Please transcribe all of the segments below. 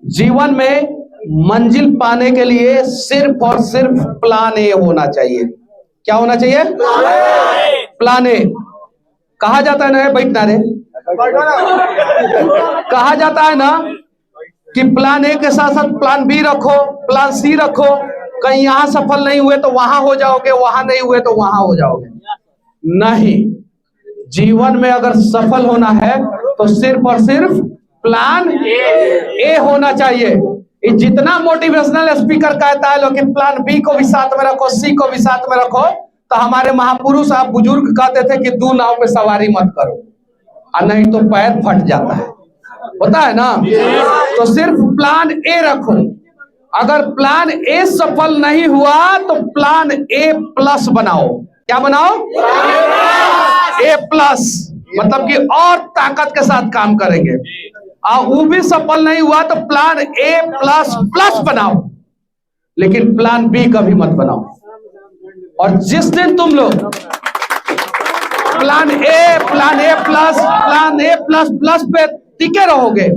जीवन में मंजिल पाने के लिए सिर्फ और सिर्फ प्लान ए होना चाहिए। क्या होना चाहिए? Plan A. कहा जाता है ना, बैठना रे, कहा जाता है ना कि प्लान ए के साथ साथ प्लान बी रखो, प्लान सी रखो। कहीं यहां सफल नहीं हुए तो वहां हो जाओगे, वहां नहीं हुए तो वहां हो जाओगे। नहीं, जीवन में अगर सफल होना है तो सिर्फ और सिर्फ प्लान ए होना चाहिए। ये जितना मोटिवेशनल स्पीकर कहता है लोग कि प्लान बी को भी साथ में रखो, सी को भी साथ में रखो, तो हमारे महापुरुष आप बुजुर्ग कहते थे कि 2 नाव पे सवारी मत करो, और नहीं तो पैर फट जाता है, होता है ना। तो सिर्फ प्लान ए रखो। अगर प्लान ए सफल नहीं हुआ तो प्लान ए प्लस बनाओ। क्या बनाओ? ए प्लस, मतलब कि और ताकत के साथ काम करेंगे। और वो भी सफल नहीं हुआ तो प्लान ए प्लस प्लस बनाओ, लेकिन प्लान बी कभी मत बनाओ। और जिस दिन तुम लोग प्लान ए प्लस प्लस पे टिके रहोगे,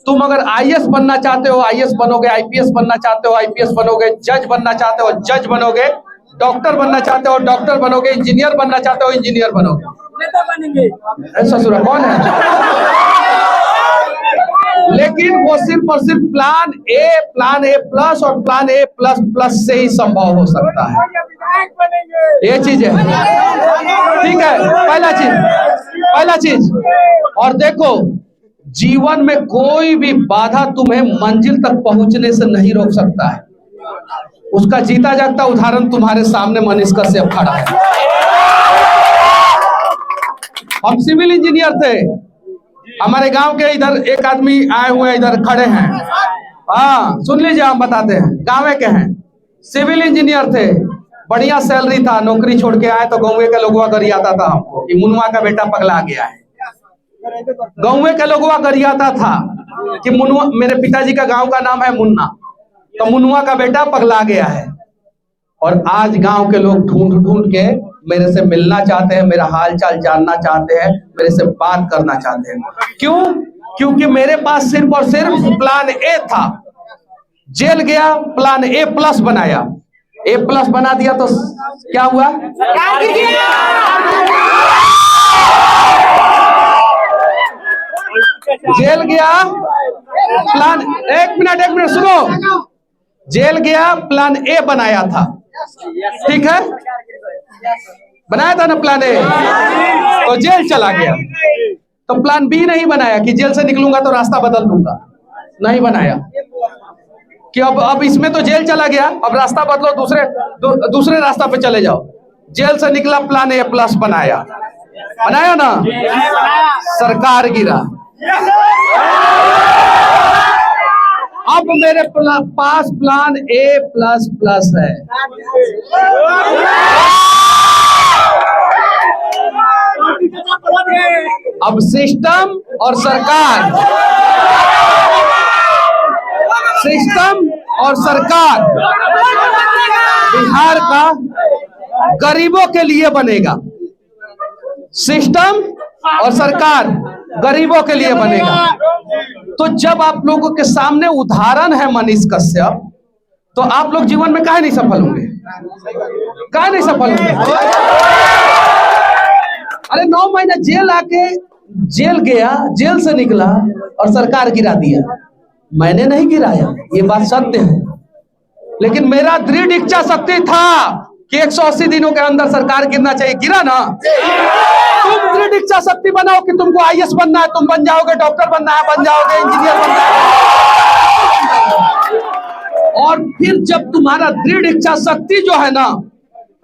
तुम अगर आईएएस बनना चाहते हो आईएएस बनोगे, आईपीएस बनना चाहते हो आईपीएस बनोगे, जज बनना चाहते हो जज बनोगे, डॉक्टर बनना चाहते हो डॉक्टर बनोगे, इंजीनियर बनना चाहते हो इंजीनियर बनोगे, नेता बनेंगे। ससुरा कौन है? लेकिन वो सिर्फ और सिर्फ प्लान ए प्लस और प्लान ए प्लस प्लस से ही संभव हो सकता है। ये चीज है, ठीक है। पहला चीज। और देखो, जीवन में कोई भी बाधा तुम्हें मंजिल तक पहुंचने से नहीं रोक सकता है। उसका जीता जागता उदाहरण तुम्हारे सामने मनीष कश्यप खड़ा है। हम सिविल इंजीनियर थे, हमारे गांव के इधर एक आदमी आए हुए इधर खड़े हैं। हाँ सुन लीजिए, हम बताते हैं, गांव के हैं, सिविल इंजीनियर थे, बढ़िया सैलरी था, नौकरी छोड़ के आए तो गाँव के लोगों गरियाता था हमको कि मुनवा का बेटा पगला गया है। गाँव के लोगों गरियाता था कि मुनवा, मेरे पिताजी का गांव का नाम है मुन्ना, तो मुनवा का बेटा पगला गया है। और आज गांव के लोग ढूंढ ढूंढ के मेरे से मिलना चाहते हैं, मेरा हाल चाल जानना चाहते हैं, मेरे से बात करना चाहते हैं। क्यों? क्योंकि मेरे पास सिर्फ और सिर्फ प्लान ए था। जेल गया, प्लान ए प्लस बनाया, ए प्लस बना दिया तो क्या हुआ? जेल गया, प्लान, एक मिनट सुनो, जेल गया, प्लान ए बनाया था, ठीक है, बनाया था ना प्लान ए, तो जेल चला गया। तो प्लान बी नहीं बनाया कि जेल से निकलूंगा तो रास्ता बदल दूंगा, नहीं बनाया कि अब इसमें तो जेल चला गया, अब रास्ता बदलो, दूसरे रास्ता पे चले जाओ। जेल से निकला, प्लान ए प्लस बनाया ना, सरकार गिरा। अब मेरे पास प्लान ए प्लस प्लस है। अब सिस्टम और सरकार बिहार का गरीबों के लिए बनेगा। सिस्टम और सरकार गरीबों के लिए बनेगा। तो जब आप लोगों के सामने उदाहरण है मनीष कश्यप, तो आप लोग जीवन में काहे नहीं सफल होंगे? काहे नहीं सफल होंगे? अरे 9 महीना जेल आके, जेल गया, जेल से निकला और सरकार गिरा दिया। मैंने नहीं गिराया, ये बात सत्य है, लेकिन मेरा दृढ़ इच्छा शक्ति था कि 180 दिनों के अंदर सरकार गिरना चाहिए, गिरा ना। तुम दृढ़ इच्छा शक्ति बनाओ कि तुमको आईएएस बनना है, तुम बन जाओगे, डॉक्टर बनना है बन जाओगे, इंजीनियर बनना है। और फिर जब तुम्हारा दृढ़ इच्छा शक्ति जो है ना,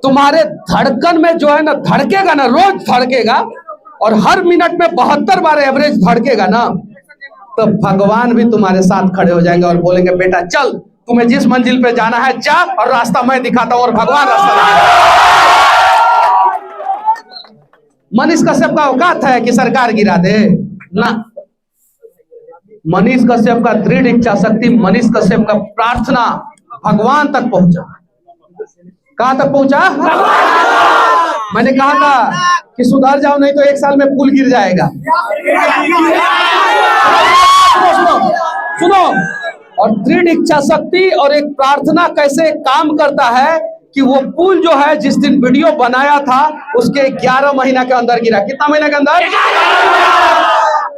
तुम्हारे धड़कन में जो है ना धड़केगा ना, रोज धड़केगा, और हर मिनट में 72 बार एवरेज धड़केगा ना, तो भगवान भी तुम्हारे साथ खड़े हो जाएंगे और बोलेंगे बेटा चल, तुम्हें जिस मंजिल पे जाना है जा, और रास्ता मैं दिखाता हूं, और भगवान रास्ता। मनीष कश्यप का औकात है कि सरकार गिरा दे ना। मनीष कश्यप का दृढ़ इच्छा शक्ति, मनीष कश्यप का प्रार्थना भगवान तक पहुंचा। कहां तक पहुंचा? मैंने कहा था कि सुधर जाओ, नहीं तो 1 साल में पुल गिर जाएगा। सुनो, और दृढ़ इच्छा शक्ति और एक प्रार्थना कैसे काम करता है कि वो पुल जो है जिस दिन वीडियो बनाया था उसके 11 महीना के अंदर गिरा। कितना महीना के अंदर?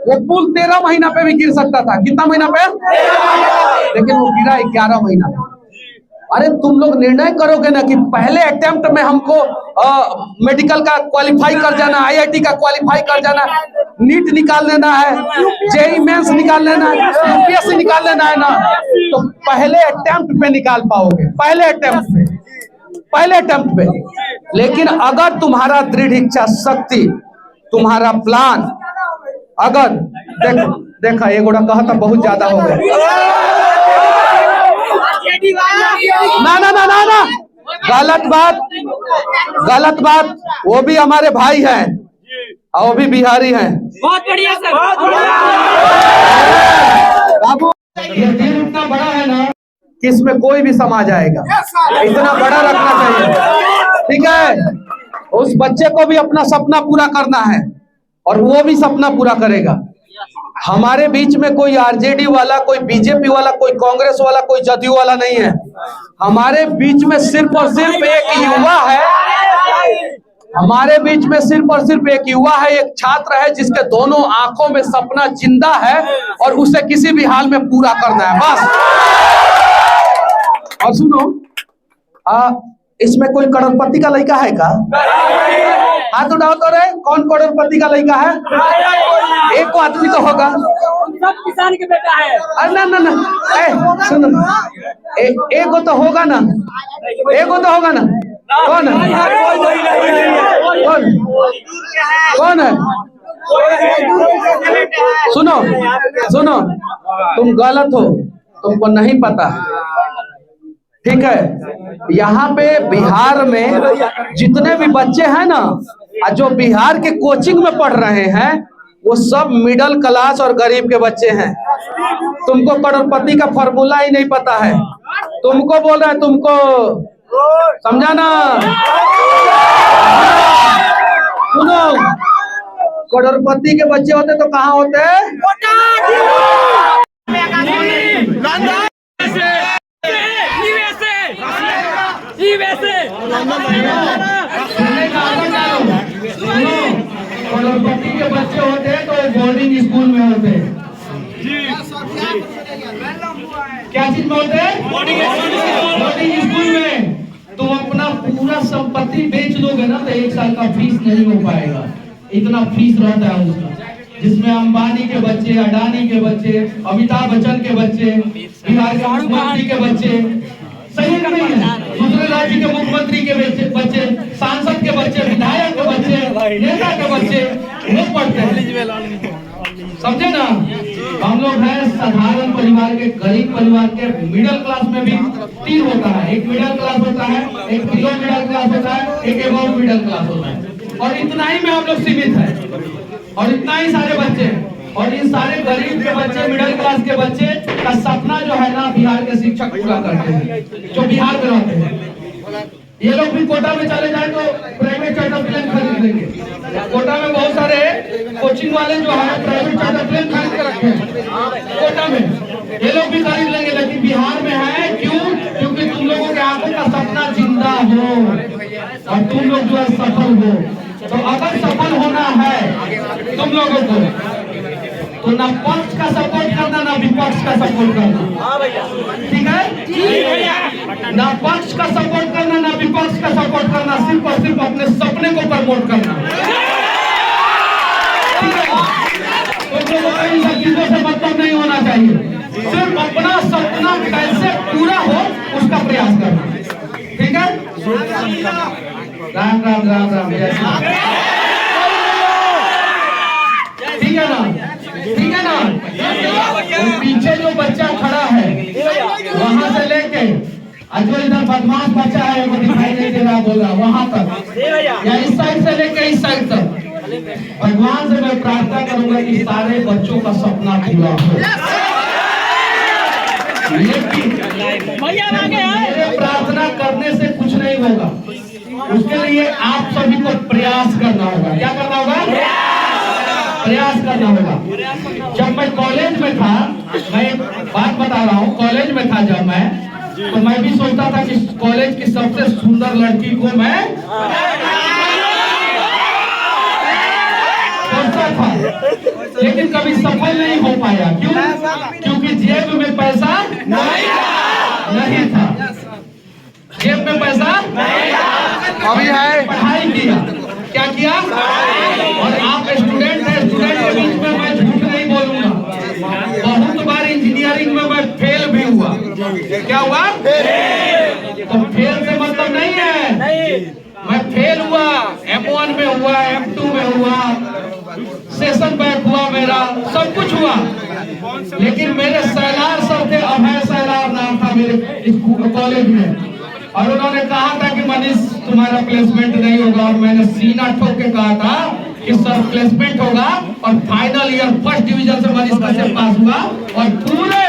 वो पुल 13 महीना पे भी गिर सकता था। कितना महीना पे? लेकिन वो गिरा 11 महीना पे। अरे तुम लोग निर्णय करोगे ना कि पहले अटेम्प्ट में हमको मेडिकल का क्वालिफाई कर जाना, आईआईटी का क्वालिफाई कर जाना, नीट निकाल लेना है, जेईई मेंस निकाल लेना है, यूपीएससी निकाल लेना है ना, तो पहले अटेम्प्ट पे निकाल पाओगे। पहले अटेम्प्ट पे। लेकिन अगर तुम्हारा दृढ़ इच्छा शक्ति, तुम्हारा प्लान, अगर देखा ये गोड़ा कहा था बहुत ज्यादा हो गया। ना गलत बात। वो भी हमारे भाई हैं और वो भी बिहारी हैं। बहुत बढ़िया सर। बाबू ये दिल इतना बड़ा है ना कि इसमें कोई भी समा जाएगा। इतना बड़ा रखना चाहिए, ठीक है। उस बच्चे को भी अपना सपना पूरा करना है और वो भी सपना पूरा करेगा। हमारे बीच में कोई आरजेडी वाला, कोई बीजेपी वाला, कोई कांग्रेस वाला, कोई जदयू वाला नहीं है। हमारे बीच में सिर्फ और सिर्फ एक युवा है। हमारे बीच में सिर्फ और सिर्फ एक युवा है, एक छात्र है जिसके दोनों आंखों में सपना जिंदा है और उसे किसी भी हाल में पूरा करना है, बस। और सुनो, इसमें कोई करोड़पति का लड़का है का? हाथ उठाओ तो रे, कौन करोड़पति का लड़का है? एक को आदमी तो होगा। सब किसान के बेटा है। अरे ना, सुनो, एक को तो होगा ना, एक को तो होगा ना। कौन है? कौन है? सुनो, तुम गलत हो, तुमको नहीं पता, ठीक है। यहाँ पे बिहार में जितने भी बच्चे हैं ना, जो बिहार के कोचिंग में पढ़ रहे हैं, वो सब मिडिल क्लास और गरीब के बच्चे हैं। तुमको करोड़पति का फॉर्मूला ही नहीं पता है। तुमको बोल रहा है, तुमको समझा ना। सुनो, करोड़पति के बच्चे होते तो कहाँ होते? करोड़पति के बच्चे होते हैं तो बोर्डिंग स्कूल में होते हैं। क्या चीज में होते हैं? बोर्डिंग स्कूल में। तुम अपना पूरा संपत्ति बेच दोगे ना तो 1 साल का फीस नहीं हो पाएगा। इतना फीस रहता है उसका, जिसमें अंबानी के बच्चे, अडानी के बच्चे, अमिताभ बच्चन के बच्चे, बिहार के मुख्यमंत्री के बच्चे, सही नहीं है, दूसरे राज्य के मुख्यमंत्री के बच्चे, सांसद के बच्चे, विधायक के बच्चे, नेता के बच्चे वो पढ़ते हैं, समझे ना। हम लोग हैं साधारण परिवार के, गरीब परिवार के। मिडिल क्लास में भी 3 होता है, एक मिडिल क्लास होता है, एक बिलो मिडिल क्लास होता है, एक अबव मिडिल क्लास होता है। और इतना ही में हम लोग सीमित है और इतना ही सारे बच्चे। और इन सारे गरीब के बच्चे, मिडिल क्लास के बच्चे का सपना जो है ना, बिहार के शिक्षक पूरा करते हैं जो बिहार में रहते हैं। ये लोग भी कोटा में चले जाए तो प्राइवेट चार्टर प्लेन खरीद लेंगे। कोटा में बहुत सारे कोचिंग वाले जो है प्राइवेट चार्टर प्लेन खरीद के रखे हैं कोटा में, ये लोग भी खरीद लेंगे। लेकिन बिहार में है क्यों? क्योंकि तुम लोगों के आंखों का सपना जिंदा हो और तुम लोग जो है सफल हो। तो अगर सफल होना है तुम लोगों को, तो ना पक्ष का सपोर्ट करना ना विपक्ष का सपोर्ट करना, ठीक है? ना पक्ष का सपोर्ट करना ना विपक्ष का सपोर्ट करना, सिर्फ और सिर्फ अपने सपने को प्रमोट करना, ठीक है? तो इन सब चीजों से मतलब नहीं होना चाहिए। सिर्फ अपना सपना कैसे पूरा हो उसका प्रयास करना, ठीक है? राम राम राम राम, ठीक है ना? ठीक है ना? पीछे जो बच्चा खड़ा है वहां से लेके जो इधर बदमाश बच्चा है वो दिखाई नहीं दे रहा, बोल रहा वहां तक, या इस साइड से लेके इस साइड तक, भगवान से मैं प्रार्थना करूंगा कि सारे बच्चों का सपना पूरा हो। लेकिन प्रार्थना करने से कुछ नहीं होगा, उसके लिए आप सभी को प्रयास करना होगा। क्या करना होगा? प्रयास करना होगा। जब मैं कॉलेज में था, मैं एक बात बता रहा हूँ, कॉलेज में था जब मैं, तो मैं भी सोचता था कि कॉलेज की सबसे सुंदर लड़की को मैं सोचता था, लेकिन कभी सफल नहीं हो पाया। क्यों? क्योंकि जेब में पैसा नहीं था। जेब में पैसा अभी है। पढ़ाई किया, क्या किया? और आप स्टूडेंट हैं, स्टूडेंट के बीच में मैं झूठ नहीं बोलूंगा। बहुत बार इंजीनियरिंग में मैं फेल भी हुआ। क्या हुआ? तो फेल से मतलब नहीं है, मैं फेल हुआ, M1 में हुआ, M2 में हुआ, सेशन बैक हुआ, मेरा सब कुछ हुआ। लेकिन मेरे सैलार सर थे, अभय सैलार नाम था मेरे स्कूल कॉलेज में, और उन्होंने कहा था कि मनीष तुम्हारा प्लेसमेंट नहीं होगा, और मैंने सीना ठोक के कहा था कि सर प्लेसमेंट होगा। और फाइनल ईयर फर्स्ट डिवीजन से मनीष कश्यप पास हुआ, और पूरे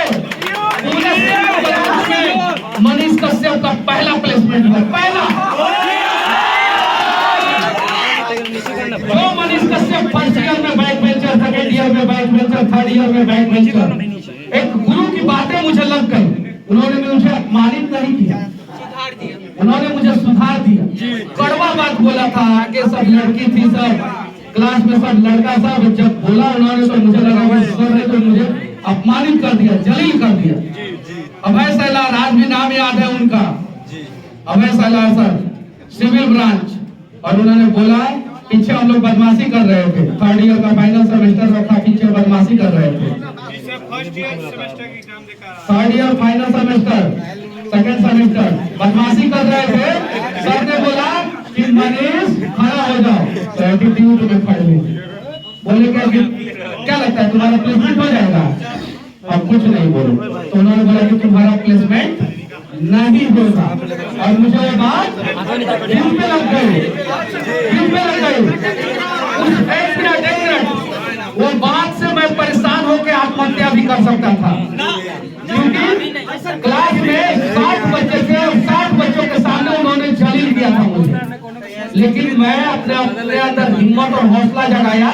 मनीष कश्यप का पहला प्लेसमेंट हुआ, पहला। जो मनीष कश्यप फर्स्ट ईयर में बैक बेंचर, सेकेंड ईयर में बैक बेंचर, थर्ड ईयर में बैक बेंचर, एक गुरु की बातें मुझे लग गई। उन्होंने मुझे अपमानित नहीं किया, उन्होंने मुझे सुधार दिया। कड़वा बात बोला था, आगे सब लड़की थी, सब क्लास में सब लड़का था। जब बोला उन्होंने तो मुझे लगा कि सर ने तो मुझे अपमानित कर दिया, जलील कर दिया। अभय सैलार, आज भी नाम याद है उनका, अभय सैलार सर, सिविल ब्रांच। और उन्होंने बोला पीछे हम लोग बदमाशी कर रहे थे, थर्ड ईयर का फाइनल सेमेस्टर रखा, पीछे बदमाशी कर रहे थे। Third year final semester, second semester बदमाशी कर रहे थे। सर ने बोला कि मनीष खड़ा हो जाओ, तो एटीट्यूड में खड़े हुए। बोले क्या लगता है तुम्हारा प्लेसमेंट हो जाएगा? अब कुछ नहीं बोलो। तो उन्होंने बोला कि तुम्हारा प्लेसमेंट नहीं होगा। और मुझे वो बात दिल पे लग गई, दिल पे लग गई। एक मिनट, वो बात से मैं परेशान होकर आत्महत्या भी कर सकता था, क्योंकि क्लास में 60 बच्चे थे और 60 बच्चों के सामने उन्होंने जलील किया था मुझे। लेकिन मैं अपने अंदर हिम्मत और हौसला जगाया।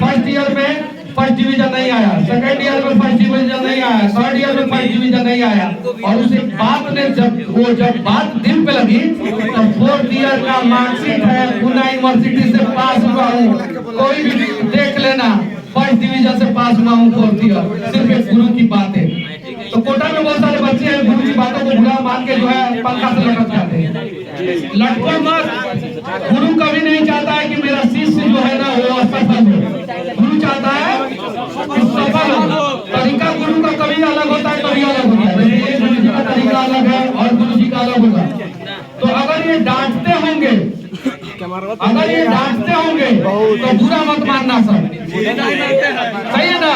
फर्स्ट ईयर में फर्स्ट डिवीजन नहीं आया, सेकंड ईयर में फर्स्ट डिवीजन नहीं आया, थर्ड ईयर में फर्स्ट डिवीजन नहीं आया। और उस बात ने जब बात दिल पे लगी, तो फोर्थ ईयर का मार्कशीट है, पुणे यूनिवर्सिटी से पास हुआ हूँ, कोई भी देख लेना, फर्स्ट डिवीजन से पास हुआ हूँ फोर्थ ईयर। सिर्फ एक गुरु की बातें। तो कोटा में बहुत सारे बच्चे हैं, गुरु की बातों को बुरा मान के जो है पंखा से लटक जाते हैं। लटको मत। गुरु कभी नहीं चाहता है कि मेरा शिष्य जो है ना वो असफल हो। गुरु चाहता है कि सफल हो। तरीका गुरु का कभी अलग होता है, कभी अलग होता है। जैसे गुरु जी का तरीका अलग है और गुरु जी का अलग होगा। तो अगर ये डांटते होंगे, तो बुरा मत मानना सर, सही है ना?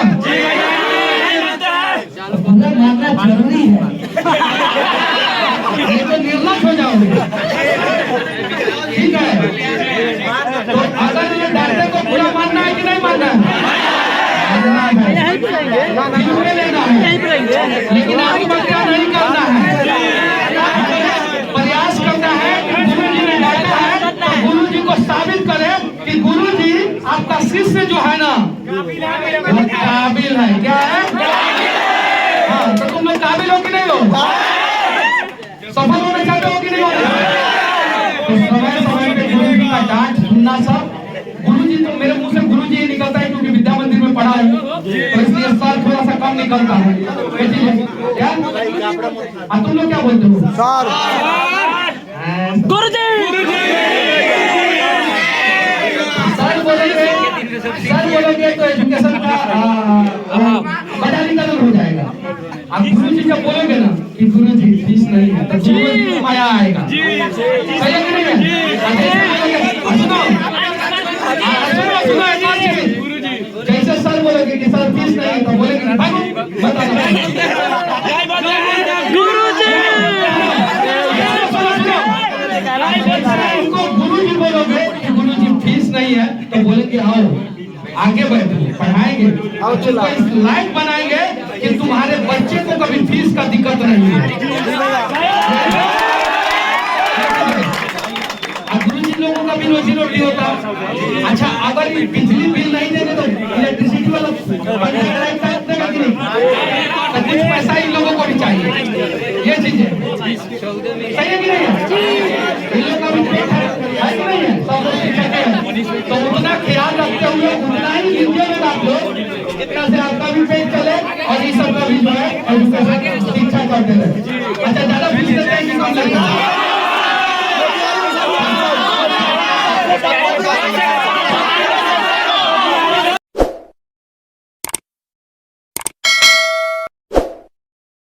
बुरा मानना जरूरी है, नहीं तो निर्लज हो जाओगे, ठीक है? तो अगर ये डांटे को बुरा मानना है कि नहीं मानना है? लेना है, लेकिन आत्महत्या नहीं करना है। प्रयास करना है कि गुरु जी ने डांटा है तो गुरु जी को साबित करे कि गुरु जी आपका शिष्य जो है ना वो काबिल है। क्या है? हाँ, तो तुम लोग काबिल हो कि नहीं हो? सफल होना चाहते हो कि नहीं हो? तो समय समय पे गुरु जी का डांट सुनना। सब गुरु जी, तो मेरे मुंह से गुरु जी निकलता है क्योंकि विद्या मंदिर में पढ़ा है, तो इसलिए सर थोड़ा सा कम निकलता है। क्या तुम लोग क्या बोलते हो? सर गुरु जी सर बोलेंगे तो एजुकेशन का बजारी कदर हो जाएगा। अब गुरु जी जब बोलोगे ना कि गुरु जी फीस नहीं है, तो गुरु जी को माया आएगा। सही है कि नहीं है? सुनो एक बात चीज, जैसे सर बोलोगे कि सर फीस नहीं, तो बोलेंगे गुरु जी उनको गुरु जी बोलोगे कि गुरु जी फीस नहीं है, तो बोलेंगे आओ आगे बढ़ो, पढ़ाएंगे, इस लायक बनाएंगे कि तुम्हारे बच्चे को कभी फीस का दिक्कत नहीं है। गुरु जी लोगों का भी रोजी रोटी होता। अच्छा, अगर ये बिजली बिल नहीं देंगे तो इलेक्ट्रिसिटी वाला तो कुछ पैसा इन लोगों को भी चाहिए। सही है कि नहीं है? इन लोग का भी पेट है कि नहीं है? सब लोग शिक्षक हैं। तो उतना ख्याल रखते हुए उतना ही लीजिएगा आप लोग जितना से आपका भी पेट चले और इस सब का भी जो है एजुकेशन शिक्षा करते रहे। अच्छा